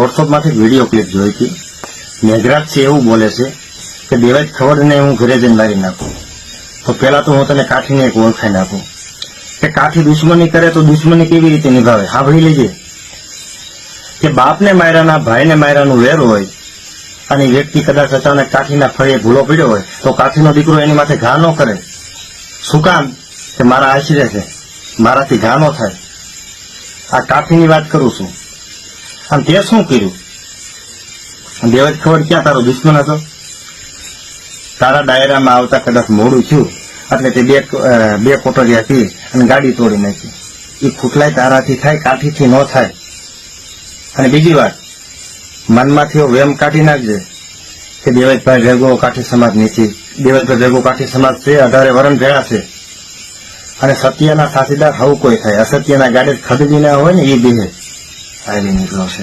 વોટ્સઅપમાંથી video clip જોઈ હતી. મેઘરાજ છે એવું બોલે છે કે દેવાજ ખવડને હું ઘરે જઈને મારી નાખું. તો પેલા તો હું તને કાઠીને એક ઓળખાઈ નાખું કે કાઠી દુશ્મની કરે તો દુશ્મની કેવી રીતે નિભાવે. સાંભળી લેજે કે બાપને માર્યાના ભાઈને માર્યાનું વેર હોય અને વ્યક્તિ કદાચ અચાનક કાઠીના ફળે ભૂલો પડ્યો હોય તો કાઠીનો દીકરો એની માથે ઘા ન કરે. શું કામ? કે મારા આશરે છે, મારાથી ઘા ન થાય. આ કાઠીની વાત કરું છું. અને તે શું કર્યું? દેવાજ ખબર ક્યાં તારો દુશ્મન હતો? તારા ડાયરામાં આવતા કદાચ મોડું થયું એટલે તે બે કોટરિયા પી અને ગાડી તોડી નાખી. એ ખૂટલાય તારાથી થાય, કાઠીથી ન થાય. અને બીજી વાત, મનમાંથી વેમ કાઢી નાખજે કે દેવાજભાઈ ભેગો કાઠી સમાજ નથી. દેવાજભાઈ ભેગો કાઠી સમાજ છે, 18 વરણ ભેળા છે. અને સત્યના સાથીદાર હવું કોઈ થાય, અસત્યના ગાડે ખરીદી ના હોય ને એ બેહે આવી નીકળો છે.